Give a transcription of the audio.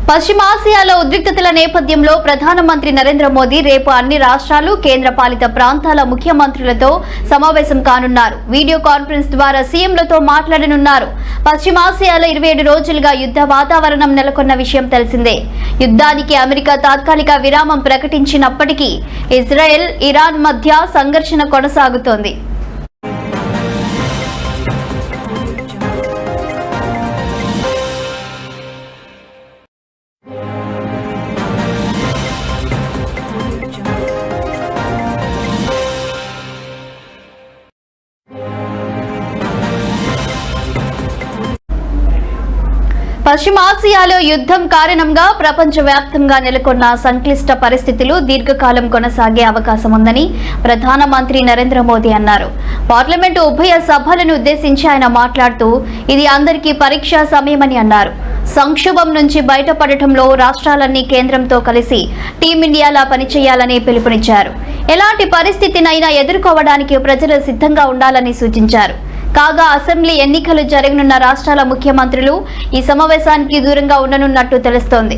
పశ్చిమాసియాలో ఉద్రిక్తతల నేపథ్యంలో ప్రధానమంత్రి నరేంద్ర మోదీ రేపు అన్ని రాష్ట్రాలు కేంద్రపాలిత ప్రాంతాల ముఖ్యమంత్రులతో సమావేశం కానున్నారు. వీడియో కాన్ఫరెన్స్ ద్వారా సీఎంలతో మాట్లాడనున్నారు. పశ్చిమాసియాలో 27 రోజులుగా యుద్ధ వాతావరణం నెలకొన్న విషయం తెలిసిందే. యుద్ధానికి అమెరికా తాత్కాలిక విరామం ప్రకటించినప్పటికీ ఇజ్రాయెల్, ఇరాన్ మధ్య సంఘర్షణ కొనసాగుతోంది. పశ్చిమాసియాలో యుద్ధం కారణంగా ప్రపంచవ్యాప్తంగా నెలకొన్న సంక్లిష్ట పరిస్థితులు దీర్ఘకాలం కొనసాగే అవకాశం ఉందని ప్రధానమంత్రి నరేంద్ర మోదీ అన్నారు. పార్లమెంటు ఉభయ సభలను ఉద్దేశించి ఆయన మాట్లాడుతూ ఇది అందరికీ పరీక్షా సమయమని అన్నారు. సంక్షోభం నుంచి బయటపడటంలో రాష్ట్రాలన్నీ కేంద్రంతో కలిసి టీమిండియాలా పనిచేయాలని పిలుపునిచ్చారు. ఎలాంటి పరిస్థితినైనా ఎదుర్కోవడానికి ప్రజలు సిద్ధంగా ఉండాలని సూచించారు. కాగా అసెంబ్లీ ఎన్నికలు జరగనున్న రాష్ట్రాల ముఖ్యమంత్రులు ఈ సమావేశానికి దూరంగా ఉండనున్నట్టు తెలుస్తోంది.